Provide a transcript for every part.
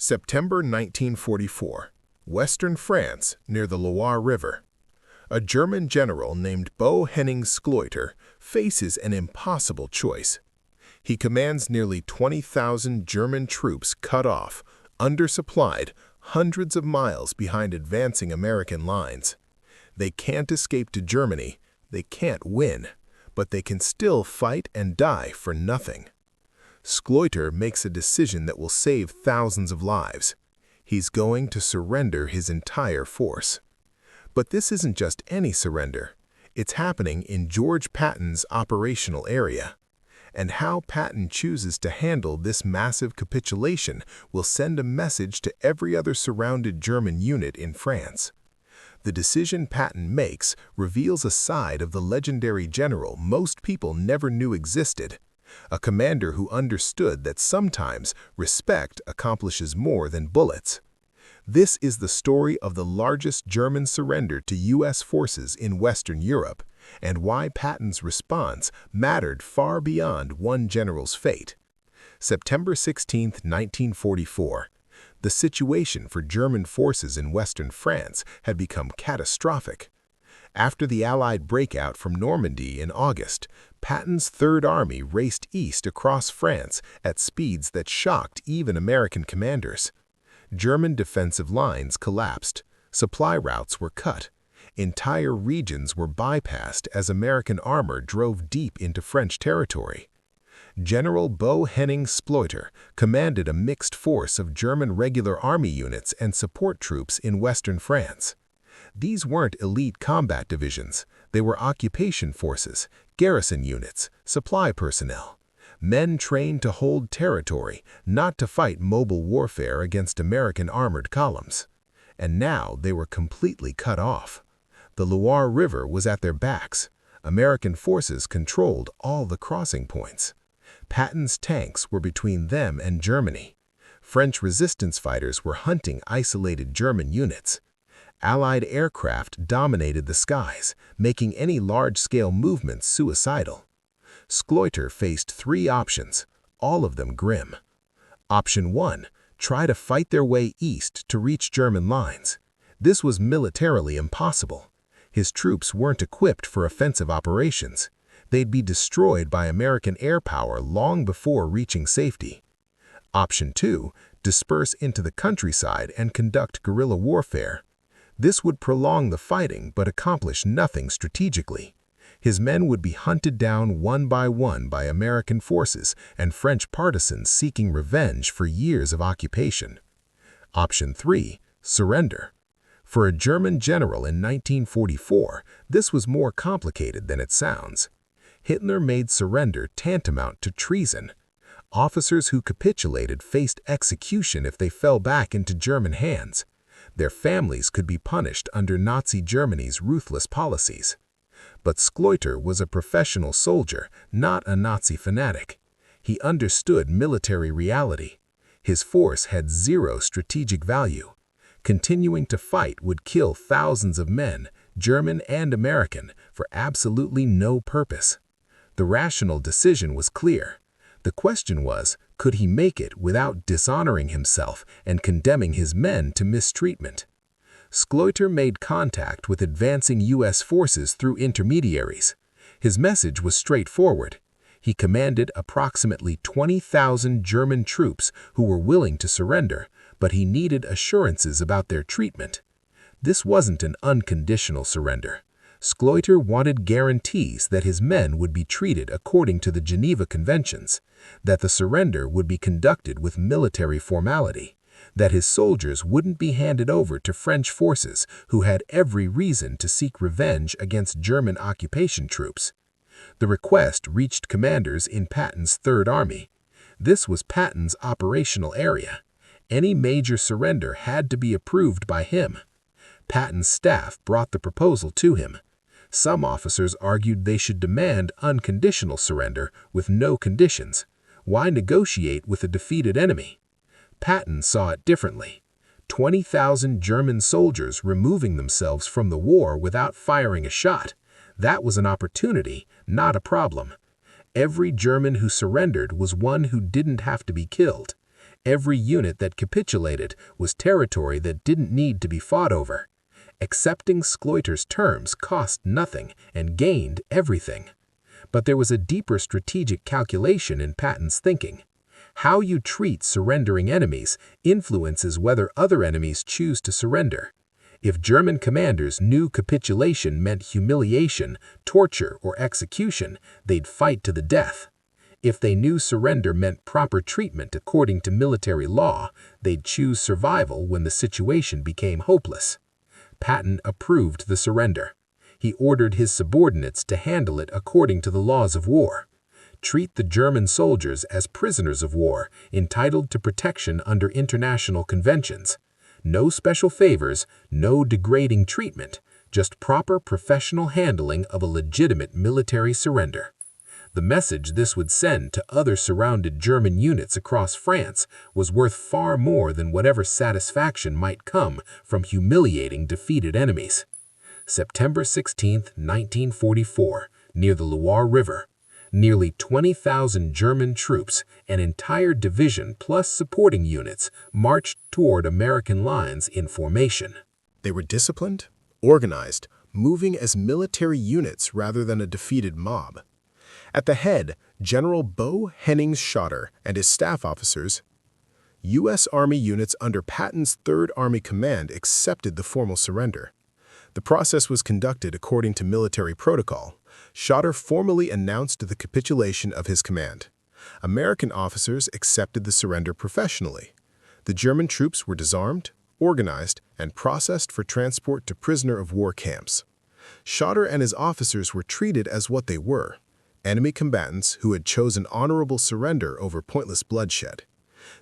September 1944, Western France, near the Loire River. A German general named Botho Henning Elster faces an impossible choice. He commands nearly 20,000 German troops cut off, undersupplied, hundreds of miles behind advancing American lines. They can't escape to Germany, they can't win, but they can still fight and die for nothing. Elster makes a decision that will save thousands of lives. He's going to surrender his entire force. But this isn't just any surrender. It's happening in George Patton's operational area. And how Patton chooses to handle this massive capitulation will send a message to every other surrounded German unit in France. The decision Patton makes reveals a side of the legendary general most people never knew existed. A commander who understood that sometimes respect accomplishes more than bullets. This is the story of the largest German surrender to U.S. forces in Western Europe, and why Patton's response mattered far beyond one general's fate. September 16, 1944. The situation for German forces in Western France had become catastrophic. After the Allied breakout from Normandy in August, Patton's Third Army raced east across France at speeds that shocked even American commanders. German defensive lines collapsed, supply routes were cut, entire regions were bypassed as American armor drove deep into French territory. General Botho Henning Elster commanded a mixed force of German regular army units and support troops in western France. These weren't elite combat divisions, they were occupation forces, garrison units, supply personnel. Men trained to hold territory, not to fight mobile warfare against American armored columns. And now they were completely cut off. The Loire River was at their backs. American forces controlled all the crossing points. Patton's tanks were between them and Germany. French resistance fighters were hunting isolated German units. Allied aircraft dominated the skies, making any large-scale movements suicidal. Elster faced three options, all of them grim. Option 1, try to fight their way east to reach German lines. This was militarily impossible. His troops weren't equipped for offensive operations. They'd be destroyed by American air power long before reaching safety. Option 2, disperse into the countryside and conduct guerrilla warfare. This would prolong the fighting but accomplish nothing strategically. His men would be hunted down one by American forces and French partisans seeking revenge for years of occupation. Option 3, surrender. For a German general in 1944, this was more complicated than it sounds. Hitler made surrender tantamount to treason. Officers who capitulated faced execution if they fell back into German hands. Their families could be punished under Nazi Germany's ruthless policies. But Elster was a professional soldier, not a Nazi fanatic. He understood military reality. His force had zero strategic value. Continuing to fight would kill thousands of men, German and American, for absolutely no purpose. The rational decision was clear. The question was, could he make it without dishonoring himself and condemning his men to mistreatment? Elster made contact with advancing U.S. forces through intermediaries. His message was straightforward. He commanded approximately 20,000 German troops who were willing to surrender, but he needed assurances about their treatment. This wasn't an unconditional surrender. Elster wanted guarantees that his men would be treated according to the Geneva Conventions, that the surrender would be conducted with military formality, that his soldiers wouldn't be handed over to French forces who had every reason to seek revenge against German occupation troops. The request reached commanders in Patton's Third Army. This was Patton's operational area. Any major surrender had to be approved by him. Patton's staff brought the proposal to him. Some officers argued they should demand unconditional surrender with no conditions. Why negotiate with a defeated enemy? Patton saw it differently. 20,000 German soldiers removing themselves from the war without firing a shot. That was an opportunity, not a problem. Every German who surrendered was one who didn't have to be killed. Every unit that capitulated was territory that didn't need to be fought over. Accepting Schloiter's terms cost nothing and gained everything. But there was a deeper strategic calculation in Patton's thinking. How you treat surrendering enemies influences whether other enemies choose to surrender. If German commanders knew capitulation meant humiliation, torture, or execution, they'd fight to the death. If they knew surrender meant proper treatment according to military law, they'd choose survival when the situation became hopeless. Patton approved the surrender. He ordered his subordinates to handle it according to the laws of war. Treat the German soldiers as prisoners of war, entitled to protection under international conventions. No special favors, no degrading treatment, just proper professional handling of a legitimate military surrender. The message this would send to other surrounded German units across France was worth far more than whatever satisfaction might come from humiliating defeated enemies. September 16, 1944, near the Loire River. Nearly 20,000 German troops, an entire division plus supporting units, marched toward American lines in formation. They were disciplined, organized, moving as military units rather than a defeated mob. At the head, General Botho Henning Elster and his staff officers. U.S. Army units under Patton's 3rd Army Command accepted the formal surrender. The process was conducted according to military protocol. Elster formally announced the capitulation of his command. American officers accepted the surrender professionally. The German troops were disarmed, organized, and processed for transport to prisoner-of-war camps. Elster and his officers were treated as what they were, enemy combatants who had chosen honorable surrender over pointless bloodshed.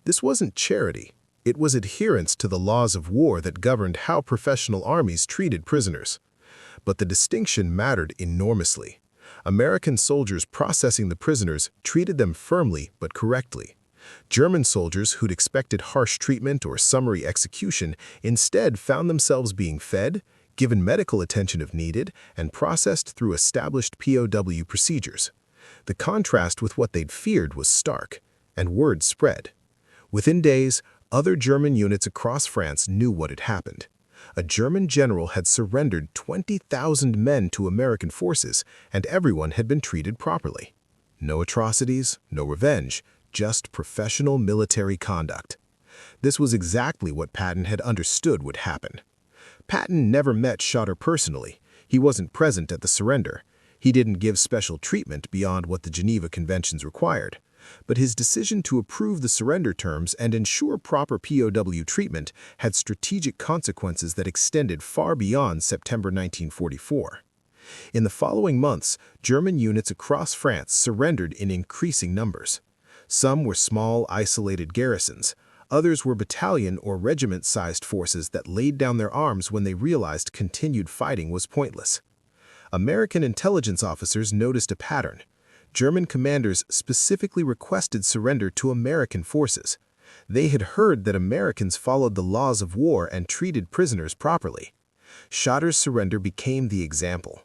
This wasn't charity. It was adherence to the laws of war that governed how professional armies treated prisoners. But the distinction mattered enormously. American soldiers processing the prisoners treated them firmly but correctly. German soldiers who'd expected harsh treatment or summary execution instead found themselves being fed, given medical attention if needed, and processed through established POW procedures. The contrast with what they'd feared was stark, and word spread. Within days, other German units across France knew what had happened. A German general had surrendered 20,000 men to American forces, and everyone had been treated properly. No atrocities, no revenge, just professional military conduct. This was exactly what Patton had understood would happen. Patton never met Elster personally. He wasn't present at the surrender. He didn't give special treatment beyond what the Geneva Conventions required. But his decision to approve the surrender terms and ensure proper POW treatment had strategic consequences that extended far beyond September 1944. In the following months, German units across France surrendered in increasing numbers. Some were small, isolated garrisons. Others were battalion or regiment-sized forces that laid down their arms when they realized continued fighting was pointless. American intelligence officers noticed a pattern. German commanders specifically requested surrender to American forces. They had heard that Americans followed the laws of war and treated prisoners properly. Elster's surrender became the example.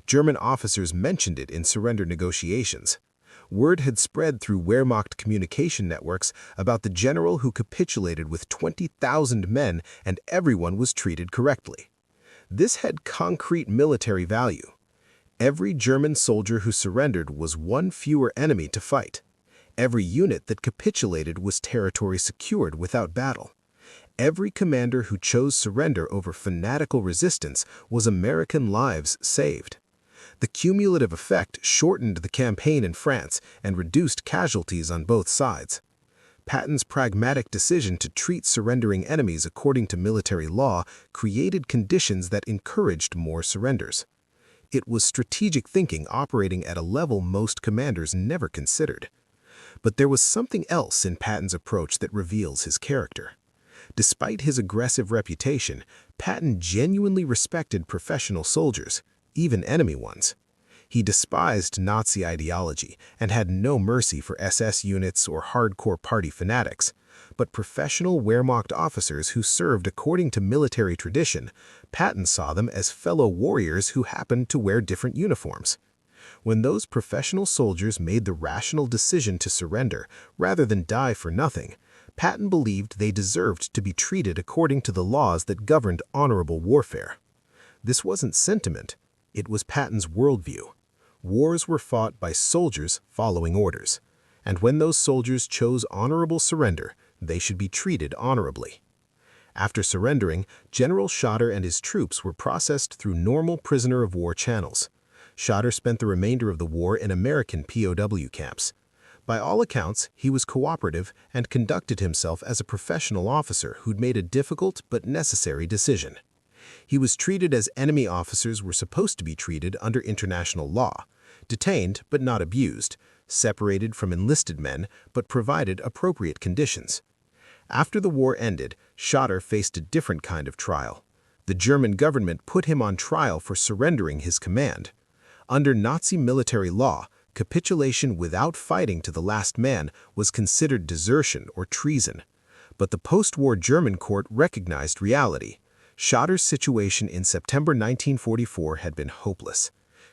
German officers mentioned it in surrender negotiations. Word had spread through Wehrmacht communication networks about the general who capitulated with 20,000 men, and everyone was treated correctly. This had concrete military value. Every German soldier who surrendered was one fewer enemy to fight. Every unit that capitulated was territory secured without battle. Every commander who chose surrender over fanatical resistance was American lives saved. The cumulative effect shortened the campaign in France and reduced casualties on both sides. Patton's pragmatic decision to treat surrendering enemies according to military law created conditions that encouraged more surrenders. It was strategic thinking operating at a level most commanders never considered. But there was something else in Patton's approach that reveals his character. Despite his aggressive reputation, Patton genuinely respected professional soldiers, even enemy ones. He despised Nazi ideology and had no mercy for SS units or hardcore party fanatics. But professional Wehrmacht officers who served according to military tradition, Patton saw them as fellow warriors who happened to wear different uniforms. When those professional soldiers made the rational decision to surrender rather than die for nothing, Patton believed they deserved to be treated according to the laws that governed honorable warfare. This wasn't sentiment, it was Patton's worldview. Wars were fought by soldiers following orders, and when those soldiers chose honorable surrender, they should be treated honorably. After surrendering, General Schotter and his troops were processed through normal prisoner of war channels. Schotter spent the remainder of the war in American POW camps. By all accounts, he was cooperative and conducted himself as a professional officer who'd made a difficult but necessary decision. He was treated as enemy officers were supposed to be treated under international law, detained but not abused, separated from enlisted men but provided appropriate conditions. After the war ended, Schotter faced a different kind of trial. The German government put him on trial for surrendering his command. Under Nazi military law, capitulation without fighting to the last man was considered desertion or treason. But the post-war German court recognized reality. Schotter's situation in September 1944 had been hopeless.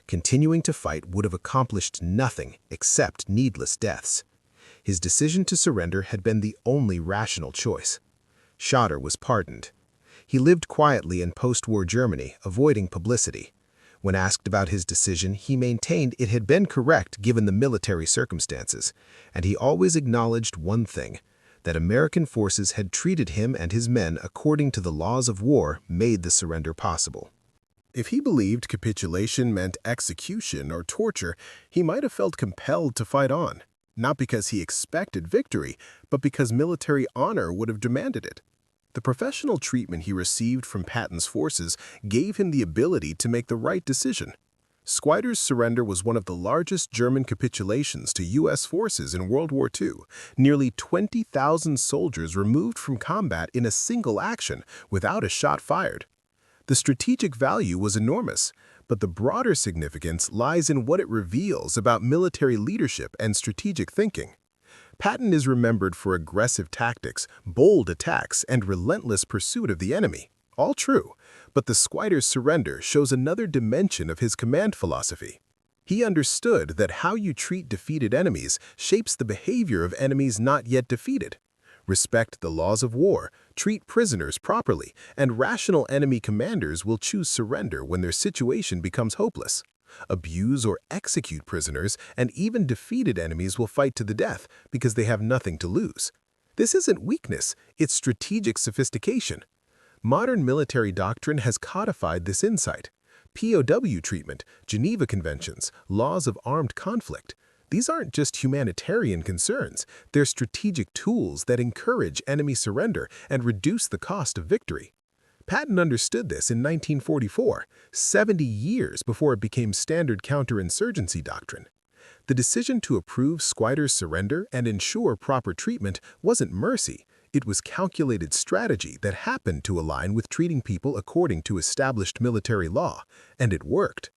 Continuing to fight would have accomplished nothing except needless deaths. His decision to surrender had been the only rational choice. Schotter was pardoned. He lived quietly in post-war Germany, avoiding publicity. When asked about his decision, he maintained it had been correct given the military circumstances, and he always acknowledged one thing, that American forces had treated him and his men according to the laws of war made the surrender possible. If he believed capitulation meant execution or torture, he might have felt compelled to fight on, not because he expected victory, but because military honor would have demanded it. The professional treatment he received from Patton's forces gave him the ability to make the right decision. Schweiter's surrender was one of the largest German capitulations to U.S. forces in World War II, nearly 20,000 soldiers removed from combat in a single action without a shot fired. The strategic value was enormous, but the broader significance lies in what it reveals about military leadership and strategic thinking. Patton is remembered for aggressive tactics, bold attacks, and relentless pursuit of the enemy. All true, but the Schweiter's surrender shows another dimension of his command philosophy. He understood that how you treat defeated enemies shapes the behavior of enemies not yet defeated. Respect the laws of war, treat prisoners properly, and rational enemy commanders will choose surrender when their situation becomes hopeless. Abuse or execute prisoners, and even defeated enemies will fight to the death because they have nothing to lose. This isn't weakness, it's strategic sophistication. Modern military doctrine has codified this insight. POW treatment, Geneva Conventions, laws of armed conflict. These aren't just humanitarian concerns, they're strategic tools that encourage enemy surrender and reduce the cost of victory. Patton understood this in 1944, 70 years before it became standard counterinsurgency doctrine. The decision to approve Schweiter's surrender and ensure proper treatment wasn't mercy. It was calculated strategy that happened to align with treating people according to established military law, and it worked.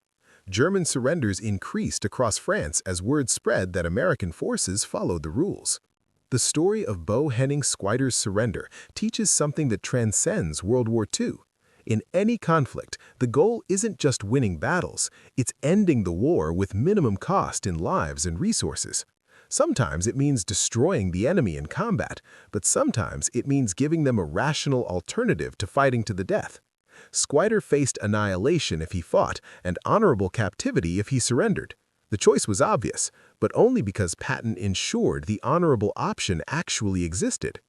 German surrenders increased across France as word spread that American forces followed the rules. The story of Botho Henning Schweiter's surrender teaches something that transcends World War II. In any conflict, the goal isn't just winning battles, it's ending the war with minimum cost in lives and resources. Sometimes it means destroying the enemy in combat, but sometimes it means giving them a rational alternative to fighting to the death. Schweiter faced annihilation if he fought, and honorable captivity if he surrendered. The choice was obvious, but only because Patton ensured the honorable option actually existed.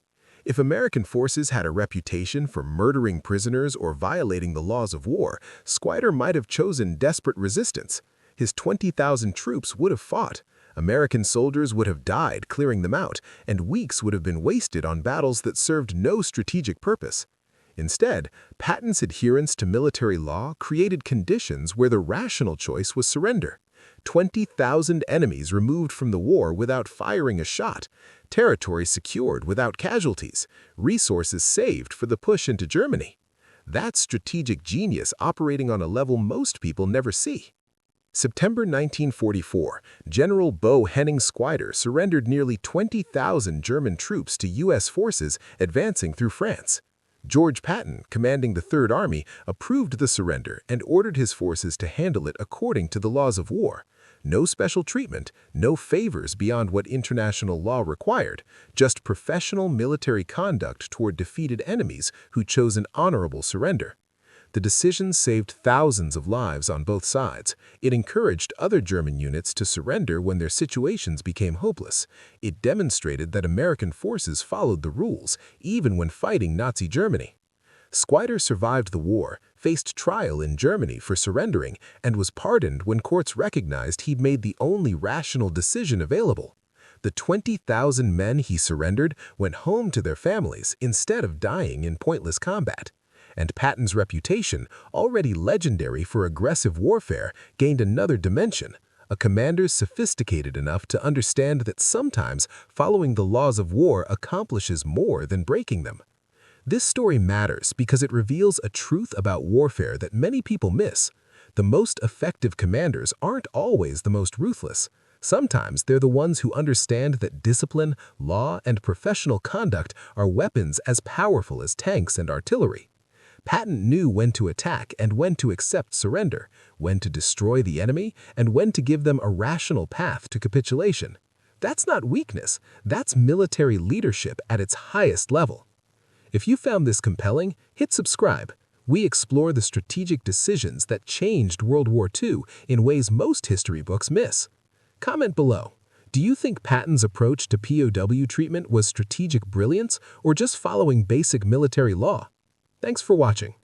If American forces had a reputation for murdering prisoners or violating the laws of war, Schweiter might have chosen desperate resistance. His 20,000 troops would have fought. American soldiers would have died clearing them out, and weeks would have been wasted on battles that served no strategic purpose. Instead, Patton's adherence to military law created conditions where the rational choice was surrender. 20,000 enemies removed from the war without firing a shot, territory secured without casualties, resources saved for the push into Germany. That's strategic genius operating on a level most people never see. September 1944, General Botho Henning Elster surrendered nearly 20,000 German troops to U.S. forces advancing through France. George Patton, commanding the Third Army, approved the surrender and ordered his forces to handle it according to the laws of war. No special treatment, no favors beyond what international law required, just professional military conduct toward defeated enemies who chose an honorable surrender. The decision saved thousands of lives on both sides. It encouraged other German units to surrender when their situations became hopeless. It demonstrated that American forces followed the rules, even when fighting Nazi Germany. Schloiter survived the war, faced trial in Germany for surrendering, and was pardoned when courts recognized he'd made the only rational decision available. The 20,000 men he surrendered went home to their families instead of dying in pointless combat. And Patton's reputation, already legendary for aggressive warfare, gained another dimension. A commander sophisticated enough to understand that sometimes following the laws of war accomplishes more than breaking them. This story matters because it reveals a truth about warfare that many people miss. The most effective commanders aren't always the most ruthless. Sometimes they're the ones who understand that discipline, law, and professional conduct are weapons as powerful as tanks and artillery. Patton knew when to attack and when to accept surrender, when to destroy the enemy, and when to give them a rational path to capitulation. That's not weakness, that's military leadership at its highest level. If you found this compelling, hit subscribe. We explore the strategic decisions that changed World War II in ways most history books miss. Comment below. Do you think Patton's approach to POW treatment was strategic brilliance or just following basic military law? Thanks for watching.